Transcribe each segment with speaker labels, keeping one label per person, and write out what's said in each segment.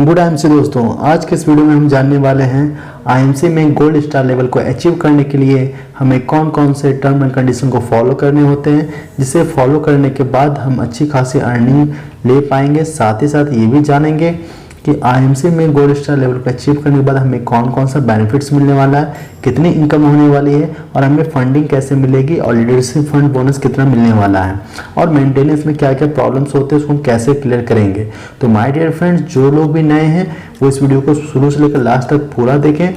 Speaker 1: Good IMC दोस्तों, आज के इस वीडियो में हम जानने वाले हैं आईएमसी में गोल्ड स्टार लेवल को अचीव करने के लिए हमें कौन कौन से टर्म एंड कंडीशन को फॉलो करने होते हैं, जिसे फॉलो करने के बाद हम अच्छी खासी अर्निंग ले पाएंगे। साथ ही साथ ये भी जानेंगे कि आईएमसी में गोल्ड स्टार लेवल को अचीव करने के बाद हमें कौन कौन सा बेनिफिट्स मिलने वाला है, कितनी इनकम होने वाली है और हमें फंडिंग कैसे मिलेगी और लीडरशिप फंड बोनस कितना मिलने वाला है और मेंटेनेंस में क्या क्या प्रॉब्लम्स होते हैं उसको हम कैसे क्लियर करेंगे। तो माय डियर फ्रेंड्स, जो लोग भी नए हैं वो इस वीडियो को शुरू से लेकर लास्ट तक पूरा देखें,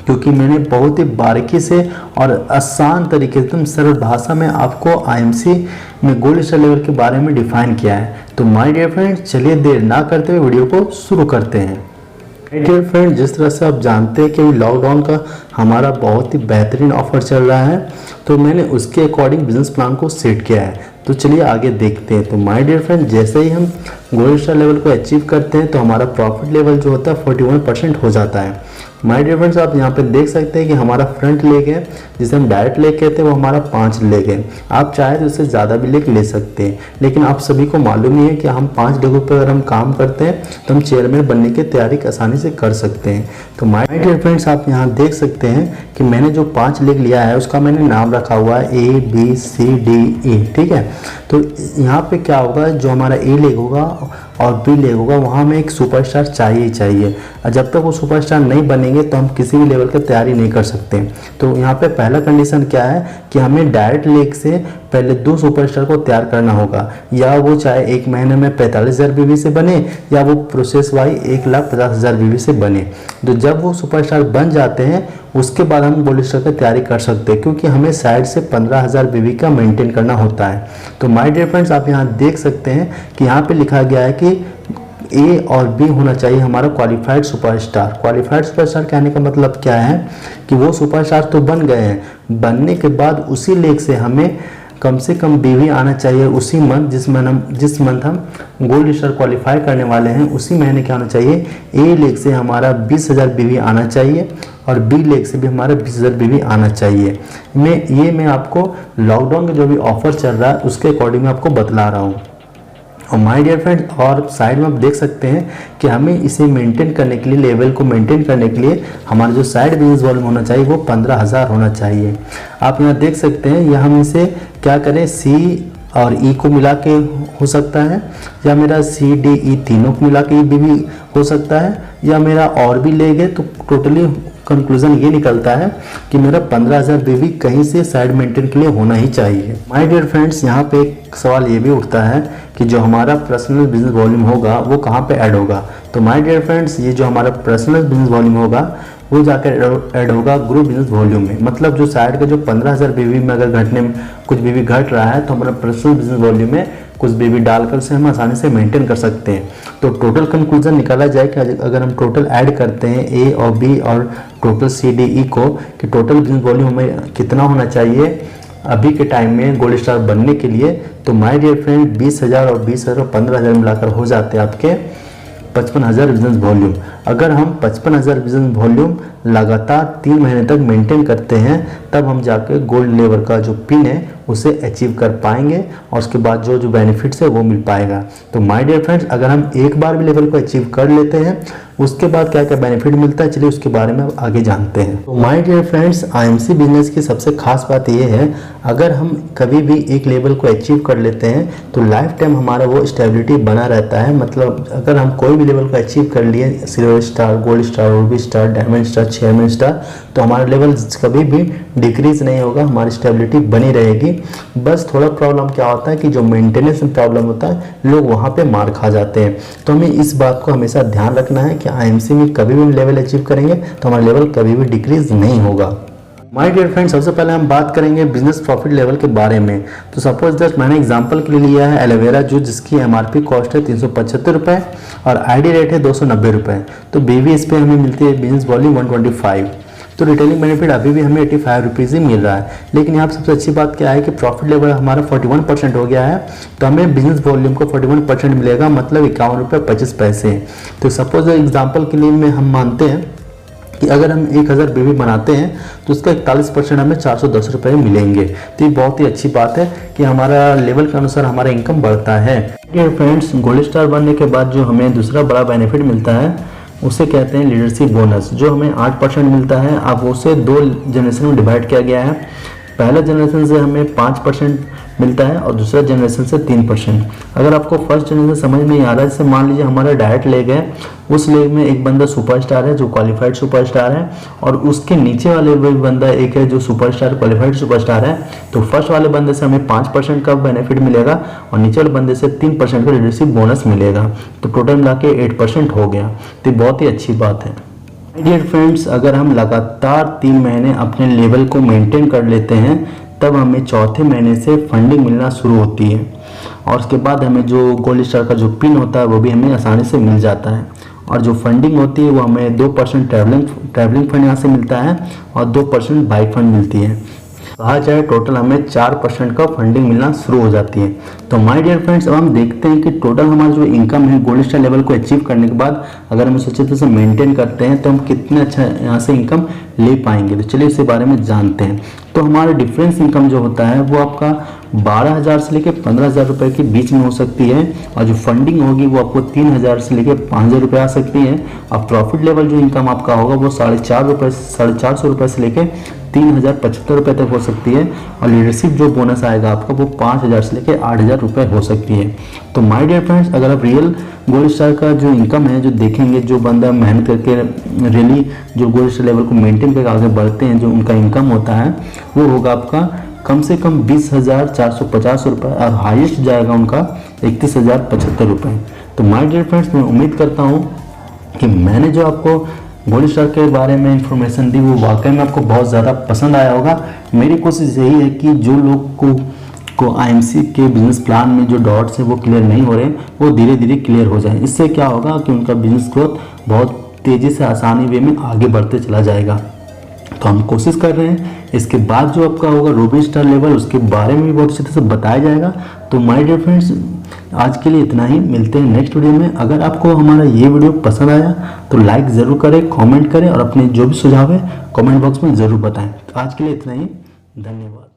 Speaker 1: क्योंकि मैंने बहुत ही बारीकी से और आसान तरीके से एकदम सरल भाषा में आपको आईएमसी में गोल्ड स्टार लेवल के बारे में डिफाइन किया है। तो माय डियर फ्रेंड्स, चलिए देर ना करते हुए वीडियो को शुरू करते हैं। माय डियर फ्रेंड, जिस तरह से आप जानते हैं कि लॉकडाउन का हमारा बहुत ही बेहतरीन ऑफर चल रहा है, तो मैंने उसके अकॉर्डिंग बिजनेस प्लान को सेट किया है। तो चलिए आगे देखते हैं। तो माय डियर फ्रेंड, जैसे ही हम गोल्ड स्टार लेवल को अचीव करते हैं तो हमारा प्रॉफिट लेवल जो होता है 41% हो जाता है। माय डियर फ्रेंड्स, आप यहाँ पे देख सकते हैं कि हमारा फ्रंट लेग है जिसे हम डायरेक्ट लेग कहते हैं, वो हमारा 5 लेग है। आप चाहे तो उससे ज़्यादा भी लेग ले सकते हैं, लेकिन आप सभी को मालूम ही है कि हम 5 लेगों पर अगर हम काम करते हैं तो हम चेयरमैन बनने की तैयारी आसानी से कर सकते हैं। तो माय डियर फ्रेंड्स, आप यहाँ देख सकते हैं कि मैंने जो 5 लेग लिया है उसका मैंने नाम रखा हुआ है ABCDE, ठीक है। तो यहाँ पे क्या होगा, जो हमारा A लेग होगा और B लेग होगा वहाँ में एक सुपरस्टार चाहिए ही चाहिए, और जब तक वो सुपरस्टार नहीं बनेंगे तो हम किसी भी लेवल की तैयारी नहीं कर सकते। तो यहाँ पे पहला कंडीशन क्या है कि हमें डायरेक्ट लेग से पहले 2 सुपरस्टार को तैयार करना होगा, या वो चाहे 1 महीने में 45,000 BV से बने या वो प्रोसेस वाइज 1,50,000 BV से बने। तो जब वो सुपरस्टार बन जाते हैं उसके बाद हम गोल्ड स्टार की तैयारी कर सकते हैं, क्योंकि हमें साइड से 15,000 BV का मेंटेन करना होता है। तो माय डियर फ्रेंड्स, आप यहाँ देख सकते हैं कि यहाँ पे लिखा गया है कि A और B होना चाहिए हमारा क्वालिफाइड सुपरस्टार। क्वालिफाइड सुपरस्टार कहने का मतलब क्या है कि वो सुपरस्टार तो बन गए हैं, बनने के बाद उसी लेग से हमें कम से कम BV आना चाहिए उसी मंथ जिस मंथ हम गोल्ड स्टार क्वालिफाई करने वाले हैं, उसी महीने क्या होना चाहिए, A लेग से हमारा 20,000 BV आना चाहिए और B लेग से भी हमारा 20,000 BV आना चाहिए। मैं आपको लॉकडाउन का जो भी ऑफर चल रहा है उसके अकॉर्डिंग आपको बतला रहा हूँ। और माय डियर फ्रेंड, और साइड में आप देख सकते हैं कि हमें इसे मेंटेन करने के लिए, लेवल को मेंटेन करने के लिए हमारा जो साइड बिजनेस वॉल्यूम होना चाहिए वो 15,000 होना चाहिए। आप यहाँ देख सकते हैं, या हम इसे क्या करें, C और E को मिला के हो सकता है, या मेरा CDE तीनों को मिला के भी हो सकता है, या मेरा और भी लेग है। तो टोटली कंक्लूजन ये निकलता है कि मेरा 15,000 BV कहीं से साइड मेंटेन के लिए होना ही चाहिए। माय डियर फ्रेंड्स, यहाँ पे एक सवाल ये भी उठता है कि जो हमारा पर्सनल बिजनेस वॉल्यूम होगा वो कहाँ पे ऐड होगा। तो माय डियर फ्रेंड्स, ये जो हमारा पर्सनल बिजनेस वॉल्यूम होगा वो जाकर ऐड होगा ग्रुप बिजनेस वॉल्यूम में। मतलब जो साइड का जो 15,000 BV में अगर घटने में कुछ BV घट रहा है तो हमारा पर्सनल बिजनेस वॉल्यूम में कुछ BV डालकर से हम आसानी से मेंटेन कर सकते हैं। तो टोटल कंक्लूजन निकाला जाए कि अगर हम टोटल ऐड करते हैं A और B और टोटल CDE को, कि टोटल बिजनेस वॉल्यूम हमें कितना होना चाहिए अभी के टाइम में गोल्ड स्टार बनने के लिए। तो माय डियर फ्रेंड, 20,000 और 20,000 और 15,000 मिलाकर हो जाते हैं आपके 55,000 बिजनेस वॉल्यूम। अगर हम 55,000 बिजनेस वॉल्यूम लगातार 3 महीने तक मेंटेन करते हैं तब हम जाकर गोल्ड लेवल का जो पिन है उसे अचीव कर पाएंगे और उसके बाद जो बेनिफिट्स है वो मिल पाएगा। तो माय डियर फ्रेंड्स, अगर हम एक बार भी लेवल को अचीव कर लेते हैं उसके बाद क्या क्या बेनिफिट मिलता है, चलिए उसके बारे में आगे जानते हैं। तो my dear friends, IMC business की सबसे खास बात ये है, अगर हम कभी भी एक लेवल को अचीव कर लेते हैं तो लाइफ टाइम हमारा वो स्टेबिलिटी बना रहता है। मतलब अगर हम कोई भी लेवल को अचीव कर लिए, silver star, gold star, Ruby star, diamond star, chairman star, तो हमारा लेवल कभी भी डिक्रीज नहीं होगा, हमारी स्टेबिलिटी बनी रहेगी। बस थोड़ा प्रॉब्लम क्या होता है कि जो मेंटेनेंस में प्रॉब्लम होता है, लोग वहाँ पे मार खा जाते हैं। तो हमें इस बात को हमेशा ध्यान रखना है कि आईएमसी में कभी भी हम लेवल अचीव करेंगे तो हमारा लेवल कभी भी डिक्रीज नहीं होगा। माय डियर फ्रेंड्स, सबसे पहले हम बात करेंगे बिजनेस प्रॉफिट लेवल के बारे में। तो सपोज दैट मैंने एग्जांपल के लिए लिया है एलोवेरा जूस, जिसकी MRP कॉस्ट है 375 रुपये और ID रेट है 290 रुपये। तो BV इस पर हमें मिलती है बिजनेस वॉल्यूम 125। तो रिटेलिंग बेनिफिट अभी भी हमें 85 रुपीज़ ही मिल रहा है। लेकिन यहाँ पर सबसे अच्छी बात क्या है कि प्रॉफिट लेवल हमारा 41% हो गया है, तो हमें बिजनेस वॉल्यूम को 41% मिलेगा, मतलब 51 रुपये 25 पैसे। तो सपोज एग्जांपल के लिए हम मानते हैं कि अगर हम 1000 BV बनाते हैं तो उसका 41% हमें 410 रुपये मिलेंगे। तो ये बहुत ही अच्छी बात है कि हमारा लेवल के अनुसार हमारा इनकम बढ़ता है। डियर फ्रेंड्स, गोल्ड स्टार बनने के बाद जो हमें दूसरा बड़ा बेनिफिट मिलता है उसे कहते हैं लीडरशिप बोनस, जो हमें 8% मिलता है। अब उसे 2 जनरेशन में डिवाइड किया गया है। पहला जनरेशन से हमें 5% मिलता है और दूसरा जनरेशन से 3%। अगर आपको फर्स्ट जनरेशन समझ में नहीं आ रहा है, जैसे मान लीजिए हमारा डायरेक्ट लेग है, उस लेग में एक बंदा सुपरस्टार है जो क्वालिफाइड सुपरस्टार है, और उसके नीचे वाले भी बंदा एक है जो सुपरस्टार क्वालिफाइड सुपरस्टार है। तो फर्स्ट वाले बंदे से हमें 5% का बेनिफिट मिलेगा और नीचे वाले बंदे से 3% का लीडरशिप बोनस मिलेगा। तो टोटल मिला के 8% हो गया। तो बहुत ही अच्छी बात है। डियर फ्रेंड्स, अगर हम लगातार 3 महीने अपने लेवल को मेंटेन कर लेते हैं तब हमें चौथे महीने से फंडिंग मिलना शुरू होती है, और उसके बाद हमें जो गोल्ड स्टार का जो पिन होता है वो भी हमें आसानी से मिल जाता है। और जो फंडिंग होती है वो हमें 2% ट्रैवलिंग फंड यहाँ से मिलता है और 2% बाइक फंड मिलती है। कहा जाए टोटल हमें 4% का फंडिंग मिलना शुरू हो जाती है। तो माय डियर फ्रेंड्स, अब हम देखते हैं कि टोटल हमारा जो इनकम है गोल्ड स्टार लेवल को अचीव करने के बाद अगर हम इसे अच्छे तरह से मेंटेन करते हैं तो हम कितने अच्छा यहाँ से इनकम ले पाएंगे। तो चलिए इसके बारे में जानते हैं। तो हमारा डिफरेंस इनकम जो होता है वो आपका 12,000 से लेकर 15,000 रुपये के बीच में हो सकती है, और जो फंडिंग होगी वो आपको 3,000 से लेकर 5,000 रुपये आ सकती है। और प्रॉफिट लेवल जो इनकम आपका होगा वो 450 रुपये से लेकर 3,075 रुपये तक हो सकती है। और लीडरशिप जो बोनस आएगा आपका वो 5,000 से लेकर 8,000 रुपये हो सकती है। तो माय डियर फ्रेंड्स, अगर आप रियल गोल्ड स्टार का जो इनकम है जो देखेंगे, जो बंदा मेहनत करके रियली जो गोल्ड स्टार लेवल को मेंटेन करके आगे बढ़ते हैं, जो उनका इनकम होता है वो होगा आपका कम से कम 20,450 रुपये, और हाईएस्ट जाएगा उनका 31,075 रुपये। तो माय डियर फ्रेंड्स, मैं उम्मीद करता हूँ कि मैंने जो आपको गोल्ड स्टार के बारे में इंफॉर्मेशन दी वो वाकई में आपको बहुत ज़्यादा पसंद आया होगा। मेरी कोशिश यही है कि जो लोग को आईएमसी के बिजनेस प्लान में जो डॉट्स हैं वो क्लियर नहीं हो रहे वो धीरे धीरे क्लियर हो जाए। इससे क्या होगा कि उनका बिजनेस ग्रोथ बहुत तेज़ी से आसानी वे में आगे बढ़ते चला जाएगा। तो हम कोशिश कर रहे हैं। इसके बाद जो आपका होगा रूबी स्टार लेवल, उसके बारे में भी बहुत अच्छी तरह से बताया जाएगा। तो माय डियर फ्रेंड्स, आज के लिए इतना ही। मिलते हैं नेक्स्ट वीडियो में। अगर आपको हमारा ये वीडियो पसंद आया तो लाइक ज़रूर करें, कमेंट करें और अपने जो भी सुझाव है कमेंट बॉक्स में ज़रूर बताएं। तो आज के लिए इतना ही। धन्यवाद।